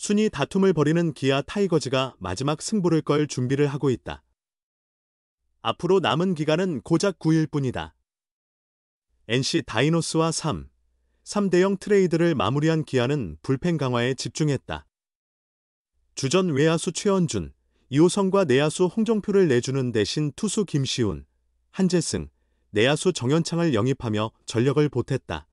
순위 다툼을 벌이는 기아 타이거즈가 마지막 승부를 걸 준비를 하고 있다. 앞으로 남은 기간은 고작 9일 뿐이다. NC 다이노스와 3대0 트레이드를 마무리한 기아는 불펜 강화에 집중했다. 주전 외야수 최원준, 이호성과 내야수 홍정표를 내주는 대신 투수 김시훈, 한재승, 내야수 정현창을 영입하며 전력을 보탰다.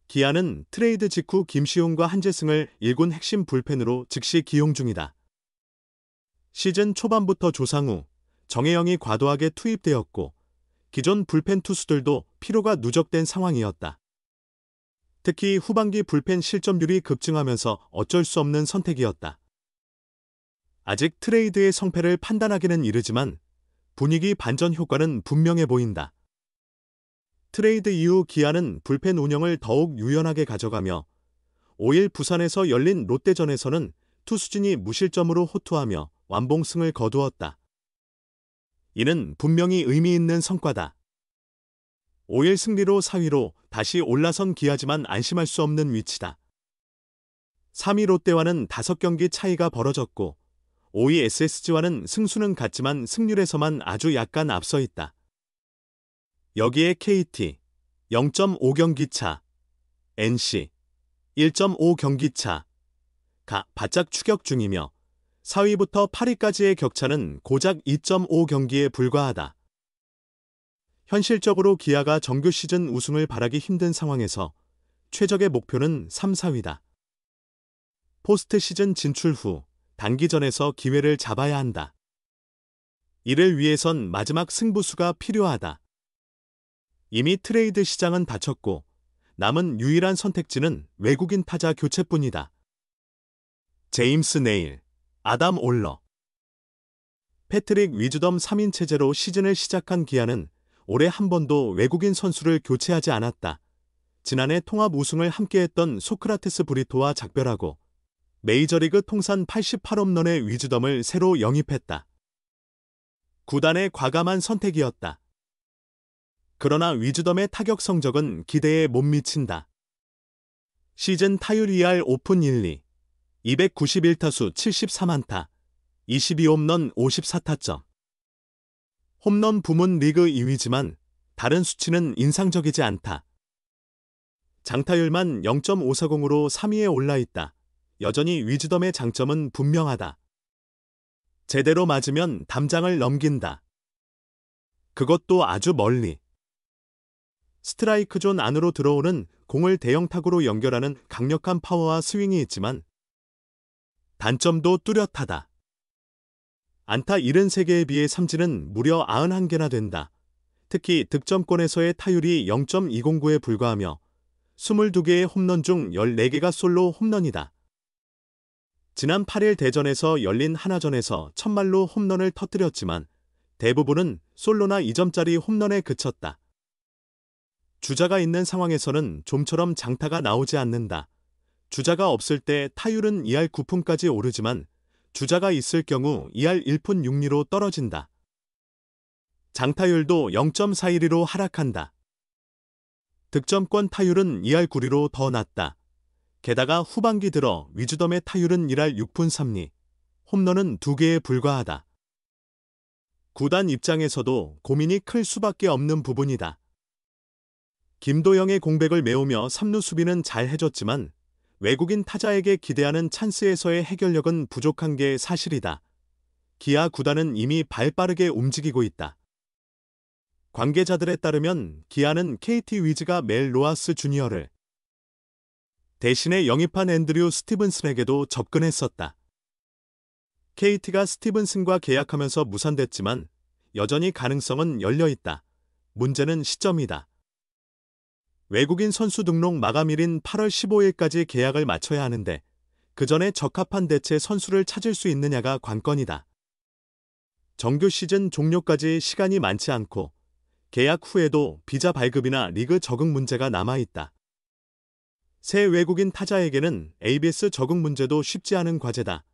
기아는 트레이드 직후 김시훈과 한재승을 1군 핵심 불펜으로 즉시 기용 중이다. 시즌 초반부터 조상우, 정혜영이 과도하게 투입되었고 기존 불펜 투수들도 피로가 누적된 상황이었다. 특히 후반기 불펜 실점률이 급증하면서 어쩔 수 없는 선택이었다. 아직 트레이드의 성패를 판단하기는 이르지만 분위기 반전 효과는 분명해 보인다. 트레이드 이후 기아는 불펜 운영을 더욱 유연하게 가져가며 5일 부산에서 열린 롯데전에서는 투수진이 무실점으로 호투하며 완봉승을 거두었다. 이는 분명히 의미 있는 성과다. 5일 승리로 4위로 다시 올라선 기아지만 안심할 수 없는 위치다. 3위 롯데와는 5경기 차이가 벌어졌고 5위 SSG와는 승수는 같지만 승률에서만 아주 약간 앞서 있다. 여기에 KT 0.5경기 차, NC 1.5경기 차가 바짝 추격 중이며 4위부터 8위까지의 격차는 고작 2.5경기에 불과하다. 현실적으로 기아가 정규 시즌 우승을 바라기 힘든 상황에서 최적의 목표는 3, 4위다. 포스트 시즌 진출 후 단기전에서 기회를 잡아야 한다. 이를 위해선 마지막 승부수가 필요하다. 이미 트레이드 시장은 닫혔고 남은 유일한 선택지는 외국인 타자 교체뿐이다. 제임스 네일, 아담 올러, 패트릭 위즈덤 3인 체제로 시즌을 시작한 기아는 올해 한 번도 외국인 선수를 교체하지 않았다. 지난해 통합 우승을 함께했던 소크라테스 브리토와 작별하고 메이저리그 통산 88홈런의 위즈덤을 새로 영입했다. 구단의 과감한 선택이었다. 그러나 위즈덤의 타격 성적은 기대에 못 미친다. 시즌 타율 2할 오픈 1리, 291타수 73안타, 22홈런 54타점. 홈런 부문 리그 2위지만 다른 수치는 인상적이지 않다. 장타율만 0.540으로 3위에 올라있다. 여전히 위즈덤의 장점은 분명하다. 제대로 맞으면 담장을 넘긴다. 그것도 아주 멀리. 스트라이크 존 안으로 들어오는 공을 대형 타구로 연결하는 강력한 파워와 스윙이 있지만 단점도 뚜렷하다. 안타 73개에 비해 삼진은 무려 91개나 된다. 특히 득점권에서의 타율이 0.209에 불과하며 22개의 홈런 중 14개가 솔로 홈런이다. 지난 8일 대전에서 열린 하나전에서 첫말로 홈런을 터뜨렸지만 대부분은 솔로나 2점짜리 홈런에 그쳤다. 주자가 있는 상황에서는 좀처럼 장타가 나오지 않는다. 주자가 없을 때 타율은 2할 9푼까지 오르지만 주자가 있을 경우 2할 1푼 6리로 떨어진다. 장타율도 0.41로 하락한다. 득점권 타율은 2할 9리로 더 낮다. 게다가 후반기 들어 위즈덤의 타율은 1할 6푼 3리, 홈런은 2개에 불과하다. 구단 입장에서도 고민이 클 수밖에 없는 부분이다. 김도영의 공백을 메우며 3루 수비는 잘 해줬지만 외국인 타자에게 기대하는 찬스에서의 해결력은 부족한 게 사실이다. 기아 구단은 이미 발빠르게 움직이고 있다. 관계자들에 따르면 기아는 KT 위즈가 멜 로하스 주니어를 대신에 영입한 앤드류 스티븐슨에게도 접근했었다. KT가 스티븐슨과 계약하면서 무산됐지만 여전히 가능성은 열려있다. 문제는 시점이다. 외국인 선수 등록 마감일인 8월 15일까지 계약을 마쳐야 하는데 그 전에 적합한 대체 선수를 찾을 수 있느냐가 관건이다. 정규 시즌 종료까지 시간이 많지 않고 계약 후에도 비자 발급이나 리그 적응 문제가 남아있다. 새 외국인 타자에게는 ABS 적응 문제도 쉽지 않은 과제다.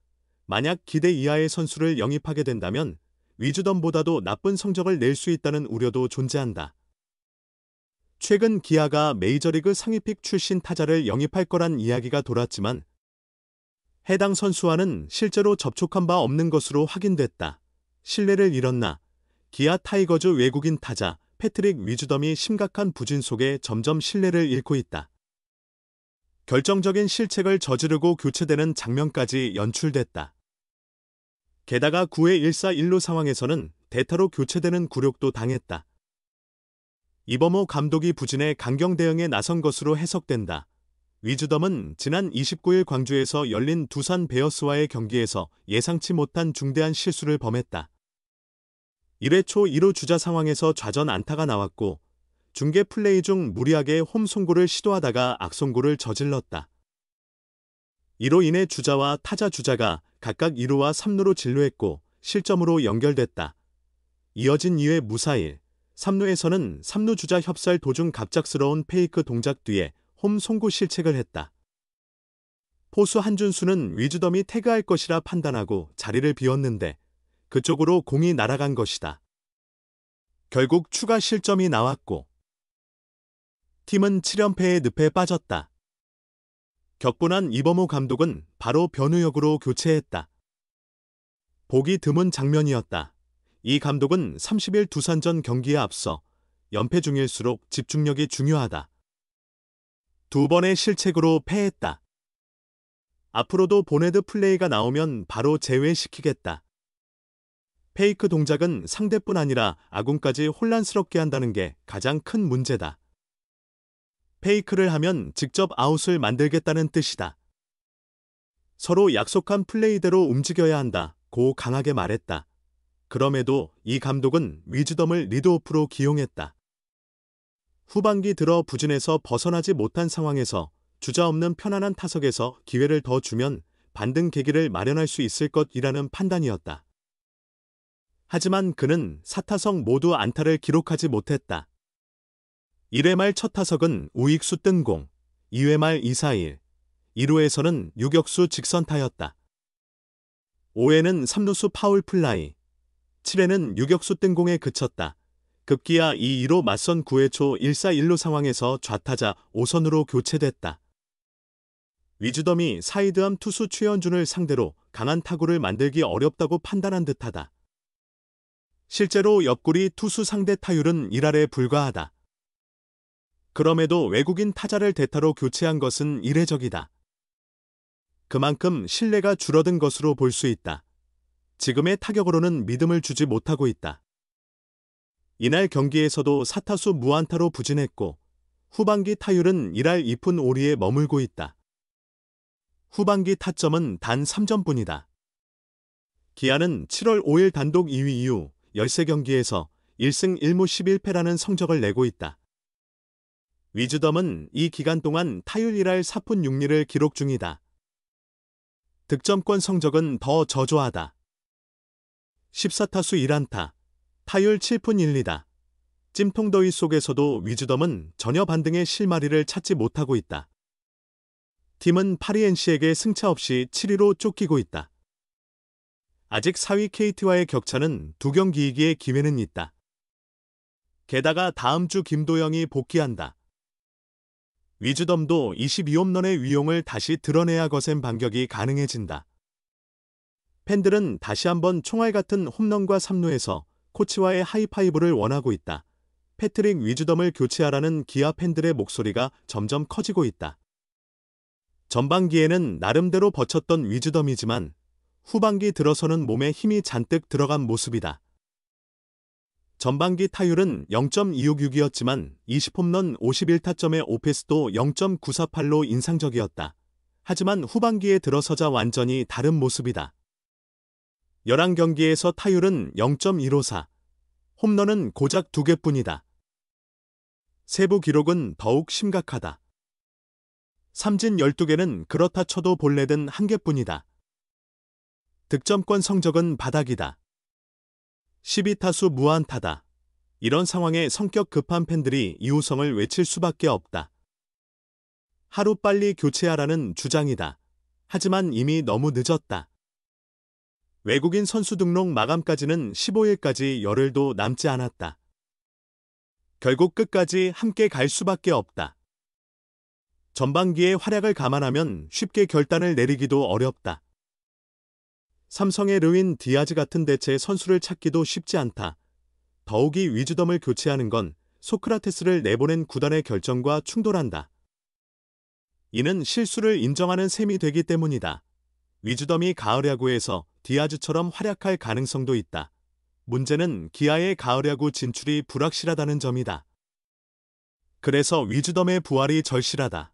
만약 기대 이하의 선수를 영입하게 된다면 위즈덤보다도 나쁜 성적을 낼 수 있다는 우려도 존재한다. 최근 기아가 메이저리그 상위픽 출신 타자를 영입할 거란 이야기가 돌았지만 해당 선수와는 실제로 접촉한 바 없는 것으로 확인됐다. 신뢰를 잃었나? 기아 타이거즈 외국인 타자 패트릭 위즈덤이 심각한 부진 속에 점점 신뢰를 잃고 있다. 결정적인 실책을 저지르고 교체되는 장면까지 연출됐다. 게다가 9회 1사 1루 상황에서는 대타로 교체되는 굴욕도 당했다. 이범호 감독이 부진에 강경 대응에 나선 것으로 해석된다. 위즈덤은 지난 29일 광주에서 열린 두산 베어스와의 경기에서 예상치 못한 중대한 실수를 범했다. 1회 초 1루 주자 상황에서 좌전 안타가 나왔고 중계 플레이 중 무리하게 홈 송구를 시도하다가 악송구를 저질렀다. 이로 인해 주자와 타자 주자가 각각 2루와 3루로 진루했고 실점으로 연결됐다. 이어진 2회 무사일, 3루에서는 3루 주자 협살 도중 갑작스러운 페이크 동작 뒤에 홈 송구 실책을 했다. 포수 한준수는 위즈덤이 태그할 것이라 판단하고 자리를 비웠는데 그쪽으로 공이 날아간 것이다. 결국 추가 실점이 나왔고 팀은 7연패의 늪에 빠졌다. 격분한 이범호 감독은 바로 변우혁으로 교체했다. 보기 드문 장면이었다. 이 감독은 30일 두산전 경기에 앞서 연패 중일수록 집중력이 중요하다. 두 번의 실책으로 패했다. 앞으로도 보네드 플레이가 나오면 바로 제외시키겠다. 페이크 동작은 상대뿐 아니라 아군까지 혼란스럽게 한다는 게 가장 큰 문제다. 페이크를 하면 직접 아웃을 만들겠다는 뜻이다. 서로 약속한 플레이대로 움직여야 한다고 강하게 말했다. 그럼에도 이 감독은 위즈덤을 리드오프로 기용했다. 후반기 들어 부진에서 벗어나지 못한 상황에서 주자 없는 편안한 타석에서 기회를 더 주면 반등 계기를 마련할 수 있을 것이라는 판단이었다. 하지만 그는 4타석 모두 안타를 기록하지 못했다. 1회 말 첫 타석은 우익수 뜬공, 2회 말 2-4-1, 1루에서는 유격수 직선타였다. 5회는 3루수 파울 플라이, 7회는 유격수 뜬공에 그쳤다. 급기야 2-2로 맞선 9회 초 1사 1루 상황에서 좌타자 5선으로 교체됐다. 위즈덤이 사이드암 투수 최현준을 상대로 강한 타구를 만들기 어렵다고 판단한 듯하다. 실제로 옆구리 투수 상대 타율은 1할에 불과하다. 그럼에도 외국인 타자를 대타로 교체한 것은 이례적이다. 그만큼 신뢰가 줄어든 것으로 볼 수 있다. 지금의 타격으로는 믿음을 주지 못하고 있다. 이날 경기에서도 4타수 무안타로 부진했고 후반기 타율은 1할 2푼 5리에 머물고 있다. 후반기 타점은 단 3점뿐이다. 기아는 7월 5일 단독 2위 이후 13경기에서 1승 1무 11패라는 성적을 내고 있다. 위즈덤은 이 기간 동안 타율 1할 4푼 6리를 기록 중이다. 득점권 성적은 더 저조하다. 14타수 1안타, 타율 7푼 1리다. 찜통더위 속에서도 위즈덤은 전혀 반등의 실마리를 찾지 못하고 있다. 팀은 파리 NC에게 승차 없이 7위로 쫓기고 있다. 아직 4위 KT와의 격차는 2경기이기에 기회는 있다. 게다가 다음 주 김도영이 복귀한다. 위즈덤도 22홈런의 위용을 다시 드러내야 거센 반격이 가능해진다. 팬들은 다시 한번 총알 같은 홈런과 3루에서 코치와의 하이파이브를 원하고 있다. 패트릭 위즈덤을 교체하라는 기아 팬들의 목소리가 점점 커지고 있다. 전반기에는 나름대로 버텼던 위즈덤이지만 후반기 들어서는 몸에 힘이 잔뜩 들어간 모습이다. 전반기 타율은 0.266이었지만 20홈런 51타점의 오페스도 0.948로 인상적이었다. 하지만 후반기에 들어서자 완전히 다른 모습이다. 11경기에서 타율은 0.154, 홈런은 고작 2개뿐이다. 세부 기록은 더욱 심각하다. 삼진 12개는 그렇다 쳐도 볼넷은 1개뿐이다. 득점권 성적은 바닥이다. 12타수 무안타다. 이런 상황에 성격 급한 팬들이 이우성을 외칠 수밖에 없다. 하루빨리 교체하라는 주장이다. 하지만 이미 너무 늦었다. 외국인 선수 등록 마감까지는 15일까지 열흘도 남지 않았다. 결국 끝까지 함께 갈 수밖에 없다. 전반기의 활약을 감안하면 쉽게 결단을 내리기도 어렵다. 삼성의 르윈 디아즈 같은 대체 선수를 찾기도 쉽지 않다. 더욱이 위즈덤을 교체하는 건 소크라테스를 내보낸 구단의 결정과 충돌한다. 이는 실수를 인정하는 셈이 되기 때문이다. 위즈덤이 가을 야구에서 디아즈처럼 활약할 가능성도 있다. 문제는 기아의 가을 야구 진출이 불확실하다는 점이다. 그래서 위즈덤의 부활이 절실하다.